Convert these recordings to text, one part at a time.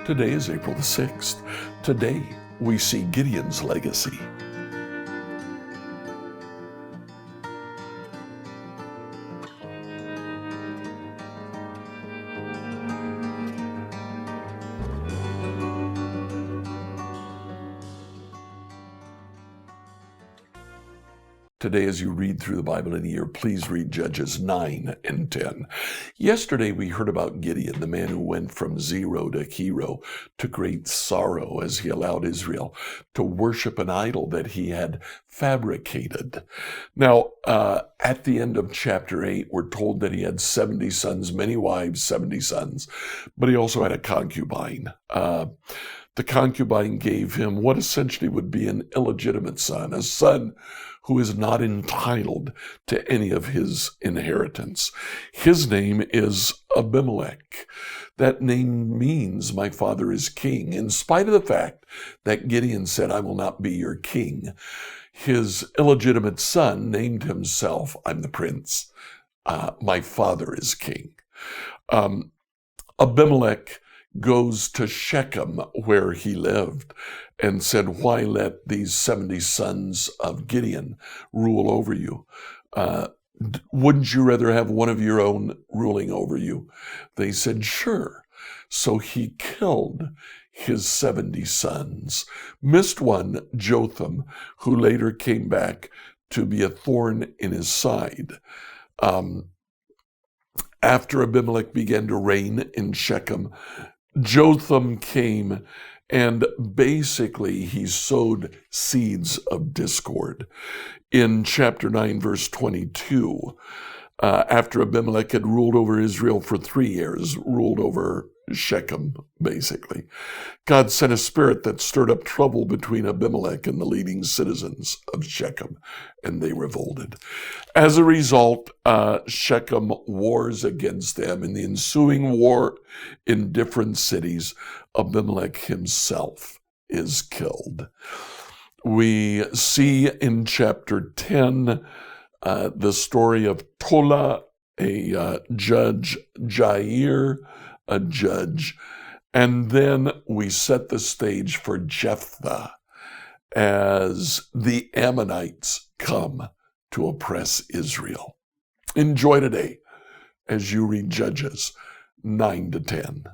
Today is April the 6th. Today we see Gideon's legacy. Today, as you read through the Bible in a year, please read Judges 9 and 10. Yesterday, we heard about Gideon, the man who went from zero to hero to great sorrow as he allowed Israel to worship an idol that he had fabricated. Now, at the end of chapter 8, we're told that he had 70 sons, many wives, 70 sons, but he also had a concubine. The concubine gave him what essentially would be an illegitimate son, a son who is not entitled to any of his inheritance. His name is Abimelech. That name means my father is king. In spite of the fact that Gideon said, I will not be your king, his illegitimate son named himself, I'm the prince. My father is king. Abimelech goes to Shechem, where he lived, and said, why let these 70 sons of Gideon rule over you? Wouldn't you rather have one of your own ruling over you? They said, sure. So he killed his 70 sons, missed one, Jotham, who later came back to be a thorn in his side. After Abimelech began to reign in Shechem, Jotham came and basically he sowed seeds of discord. In chapter 9, verse 22, after Abimelech had ruled over Israel for 3 years, ruled over Shechem, basically, God sent a spirit that stirred up trouble between Abimelech and the leading citizens of Shechem, and they revolted. As a result, Shechem wars against them. In the ensuing war in different cities, Abimelech himself is killed. We see in chapter 10 the story of Tola, a judge, Jair, a judge, and then we set the stage for Jephthah as the Ammonites come to oppress Israel. Enjoy today as you read Judges 9 to 10.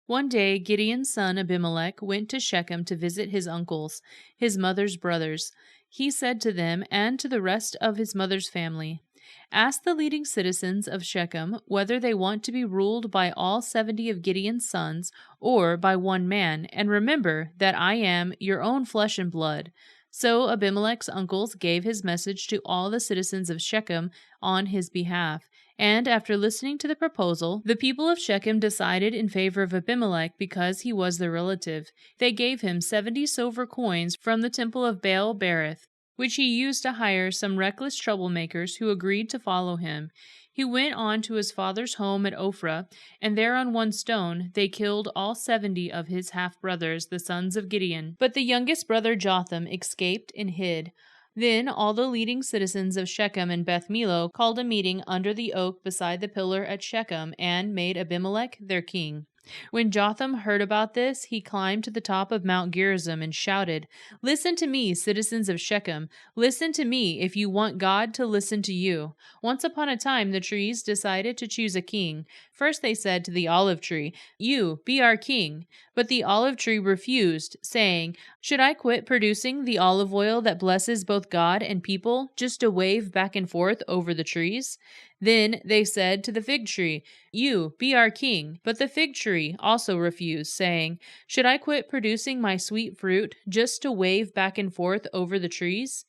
One day Gideon's son Abimelech went to Shechem to visit his uncles, his mother's brothers. He said to them and to the rest of his mother's family, ask the leading citizens of Shechem whether they want to be ruled by all 70 of Gideon's sons or by one man, and remember that I am your own flesh and blood. So Abimelech's uncles gave his message to all the citizens of Shechem on his behalf. And after listening to the proposal, the people of Shechem decided in favor of Abimelech because he was their relative. They gave him 70 silver coins from the temple of Baal Berith, which he used to hire some reckless troublemakers who agreed to follow him. He went on to his father's home at Ophrah, and there on one stone they killed all 70 of his half-brothers, the sons of Gideon. But the youngest brother Jotham escaped and hid. Then all the leading citizens of Shechem and Beth Millo called a meeting under the oak beside the pillar at Shechem and made Abimelech their king. When Jotham heard about this, he climbed to the top of Mount Gerizim and shouted, listen to me, citizens of Shechem. Listen to me if you want God to listen to you. Once upon a time, the trees decided to choose a king. First they said to the olive tree, you, be our king. But the olive tree refused, saying, should I quit producing the olive oil that blesses both God and people just to wave back and forth over the trees? Then they said to the fig tree, you, be our king. But the fig tree also refused, saying, should I quit producing my sweet fruit just to wave back and forth over the trees?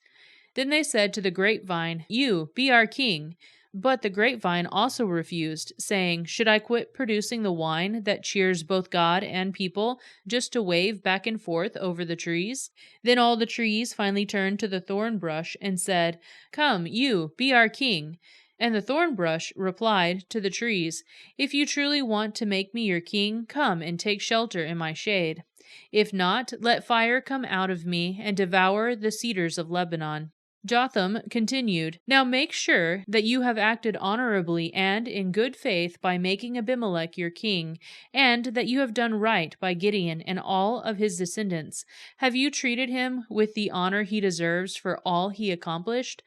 Then they said to the grapevine, you, be our king. But the grapevine also refused, saying, should I quit producing the wine that cheers both God and people just to wave back and forth over the trees? Then all the trees finally turned to the thorn bush and said, come, you, be our king. And the thorn bush replied to the trees, if you truly want to make me your king, come and take shelter in my shade. If not, let fire come out of me and devour the cedars of Lebanon. Jotham continued, "Now make sure that you have acted honorably and in good faith by making Abimelech your king, and that you have done right by Gideon and all of his descendants. Have you treated him with the honor he deserves for all he accomplished?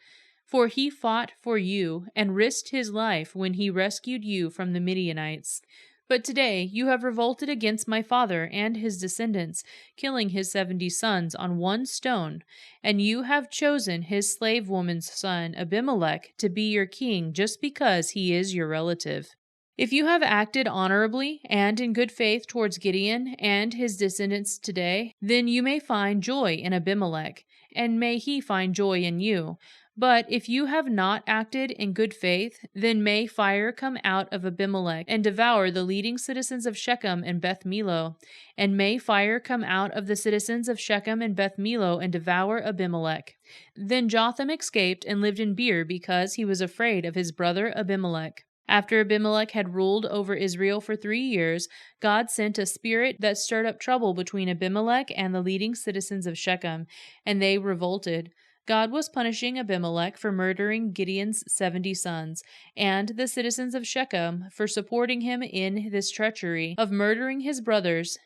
For he fought for you and risked his life when he rescued you from the Midianites. But today you have revolted against my father and his descendants, killing his 70 sons on one stone, and you have chosen his slave woman's son Abimelech to be your king just because he is your relative. If you have acted honorably and in good faith towards Gideon and his descendants today, then you may find joy in Abimelech, and may he find joy in you. But if you have not acted in good faith, then may fire come out of Abimelech and devour the leading citizens of Shechem and Beth Millo, and may fire come out of the citizens of Shechem and Beth Millo and devour Abimelech." Then Jotham escaped and lived in Beer because he was afraid of his brother Abimelech. After Abimelech had ruled over Israel for 3 years, God sent a spirit that stirred up trouble between Abimelech and the leading citizens of Shechem, and they revolted. God was punishing Abimelech for murdering Gideon's 70 sons, and the citizens of Shechem for supporting him in this treachery of murdering his brothers.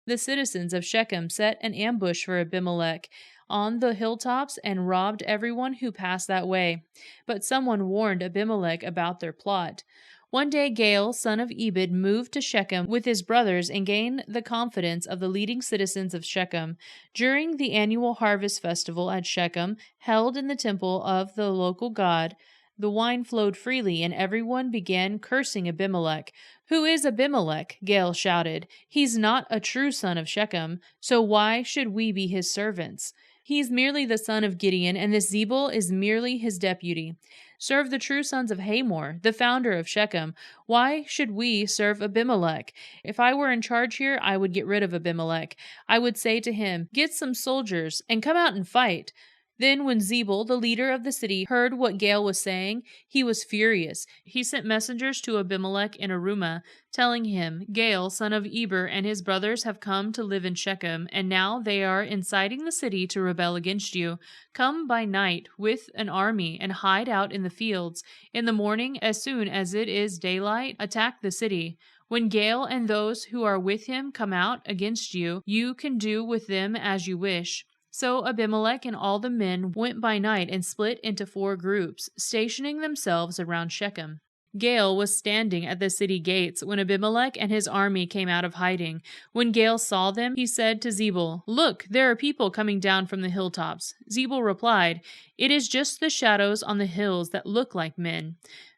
The citizens of Shechem set an ambush for Abimelech on the hilltops and robbed everyone who passed that way. But someone warned Abimelech about their plot. One day Gaal, son of Ebed, moved to Shechem with his brothers and gained the confidence of the leading citizens of Shechem. During the annual harvest festival at Shechem, held in the temple of the local god, the wine flowed freely, and everyone began cursing Abimelech. "Who is Abimelech?" Gaal shouted. "He's not a true son of Shechem, so why should we be his servants? He's merely the son of Gideon, and this Zebul is merely his deputy. Serve the true sons of Hamor, the founder of Shechem. Why should we serve Abimelech? If I were in charge here, I would get rid of Abimelech. I would say to him, 'Get some soldiers and come out and fight.'" Then when Zebul, the leader of the city, heard what Gaal was saying, he was furious. He sent messengers to Abimelech in Arumah, telling him, "Gaal, son of Eber, and his brothers have come to live in Shechem, and now they are inciting the city to rebel against you. Come by night with an army and hide out in the fields. In the morning, as soon as it is daylight, attack the city. When Gaal and those who are with him come out against you, you can do with them as you wish." So Abimelech and all the men went by night and split into 4 groups, stationing themselves around Shechem. Gaal was standing at the city gates when Abimelech and his army came out of hiding. When Gaal saw them, he said to Zebul, "Look, there are people coming down from the hilltops." Zebul replied, "It is just the shadows on the hills that look like men."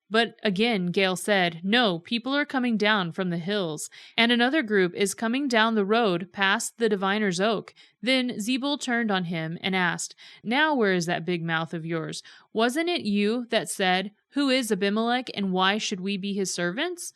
But again Gaal said, "No, people are coming down from the hills, and another group is coming down the road past the diviner's oak." Then Zebul turned on him and asked, "Now where is that big mouth of yours? Wasn't it you that said, 'Who is Abimelech, and why should we be his servants?'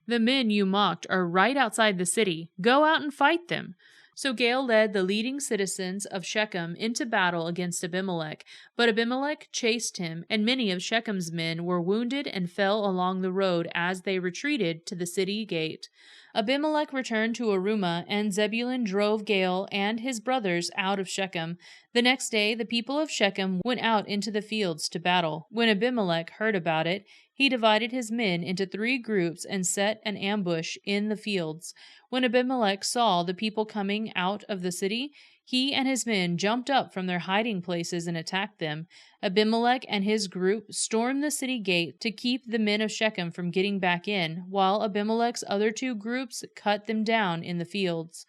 The men you mocked are right outside the city. Go out and fight them." So Gaal led the leading citizens of Shechem into battle against Abimelech, but Abimelech chased him, and many of Shechem's men were wounded and fell along the road as they retreated to the city gate. Abimelech returned to Arumah, and Zebulun drove Gaal and his brothers out of Shechem. The next day the people of Shechem went out into the fields to battle. When Abimelech heard about it, he divided his men into 3 groups and set an ambush in the fields. When Abimelech saw the people coming out of the city, he and his men jumped up from their hiding places and attacked them. Abimelech and his group stormed the city gate to keep the men of Shechem from getting back in, while Abimelech's other 2 groups cut them down in the fields.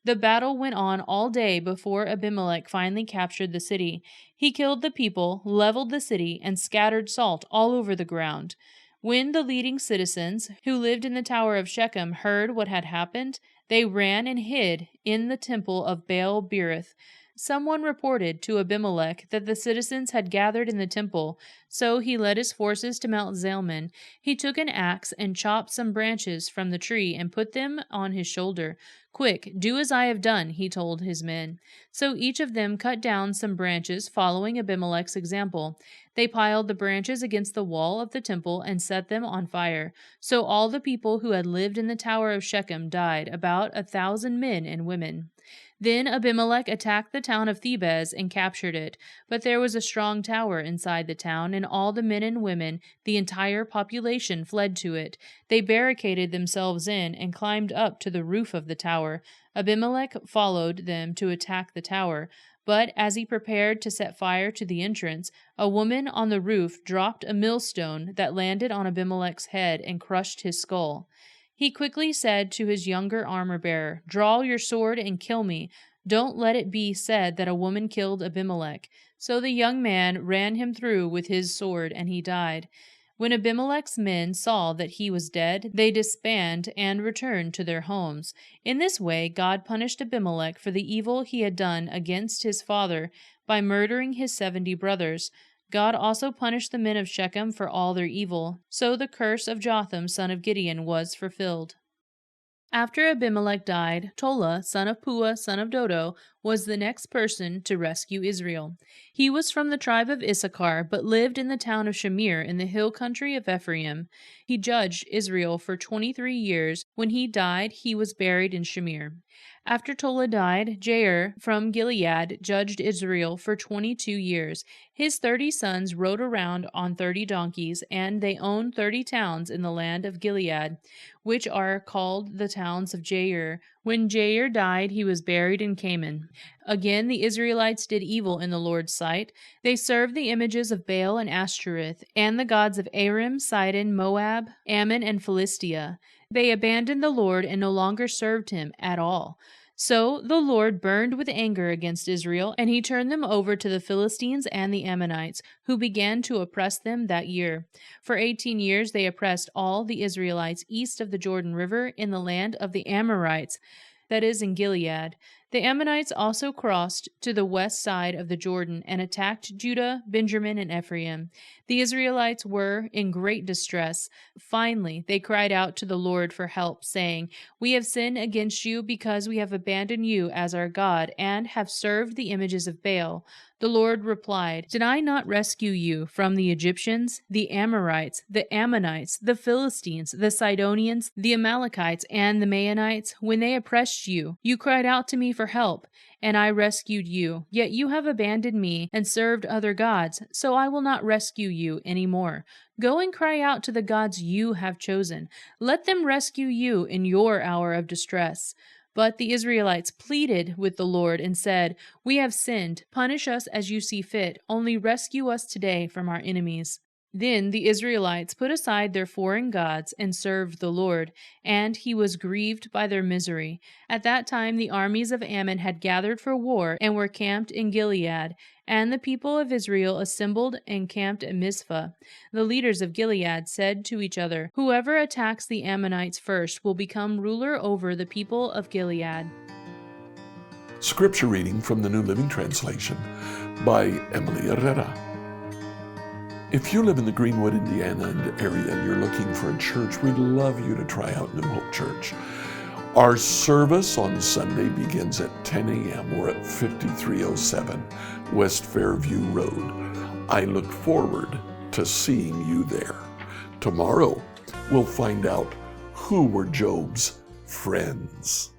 The battle went on all day before Abimelech finally captured the city. He killed the people, leveled the city, and scattered salt all over the ground. When the leading citizens, who lived in the tower of Shechem, heard what had happened, they ran and hid in the temple of Baal-berith. Someone reported to Abimelech that the citizens had gathered in the temple, so he led his forces to Mount Zalmon. He took an axe and chopped some branches from the tree and put them on his shoulder. "Quick, do as I have done," he told his men. So each of them cut down some branches, following Abimelech's example. They piled the branches against the wall of the temple and set them on fire. So all the people who had lived in the tower of Shechem died, about 1,000 men and women. Then Abimelech attacked the town of Thebez and captured it. But there was a strong tower inside the town, and all the men and women, the entire population, fled to it. They barricaded themselves in and climbed up to the roof of the tower. Abimelech followed them to attack the tower. But as he prepared to set fire to the entrance, a woman on the roof dropped a millstone that landed on Abimelech's head and crushed his skull. He quickly said to his younger armor-bearer, "Draw your sword and kill me. Don't let it be said that a woman killed Abimelech." So the young man ran him through with his sword, and he died. When Abimelech's men saw that he was dead, they disbanded and returned to their homes. In this way, God punished Abimelech for the evil he had done against his father by murdering his 70 brothers. God also punished the men of Shechem for all their evil. So the curse of Jotham, son of Gideon, was fulfilled. After Abimelech died, Tola, son of Puah, son of Dodo, was the next person to rescue Israel. He was from the tribe of Issachar, but lived in the town of Shamir in the hill country of Ephraim. He judged Israel for 23 years. When he died, he was buried in Shamir. After Tola died, Jair from Gilead judged Israel for 22 years. His 30 sons rode around on 30 donkeys, and they owned 30 towns in the land of Gilead, which are called the towns of Jair. When Jair died, he was buried in Canaan. Again, the Israelites did evil in the Lord's sight. They served the images of Baal and Ashtoreth, and the gods of Aram, Sidon, Moab, Ammon, and Philistia. They abandoned the Lord and no longer served him at all. So the Lord burned with anger against Israel, and he turned them over to the Philistines and the Ammonites, who began to oppress them that year. For 18 years they oppressed all the Israelites east of the Jordan River in the land of the Amorites, that is, in Gilead. The Ammonites also crossed to the west side of the Jordan and attacked Judah, Benjamin, and Ephraim. The Israelites were in great distress. Finally, they cried out to the Lord for help, saying, "We have sinned against you because we have abandoned you as our God and have served the images of Baal." The Lord replied, "Did I not rescue you from the Egyptians, the Amorites, the Ammonites, the Philistines, the Sidonians, the Amalekites, and the Maonites? When they oppressed you, you cried out to me for help, and I rescued you. Yet you have abandoned me and served other gods, so I will not rescue you any more. Go and cry out to the gods you have chosen. Let them rescue you in your hour of distress." But the Israelites pleaded with the Lord and said, "We have sinned. Punish us as you see fit. Only rescue us today from our enemies." Then the Israelites put aside their foreign gods and served the Lord, and he was grieved by their misery. At that time the armies of Ammon had gathered for war and were camped in Gilead, and the people of Israel assembled and camped at Mizpah. The leaders of Gilead said to each other, "Whoever attacks the Ammonites first will become ruler over the people of Gilead." Scripture reading from the New Living Translation by Emily Herrera. If you live in the Greenwood, Indiana area and you're looking for a church, we'd love you to try out New Hope Church. Our service on Sunday begins at 10 a.m. We're at 5307 West Fairview Road. I look forward to seeing you there. Tomorrow, we'll find out who were Job's friends.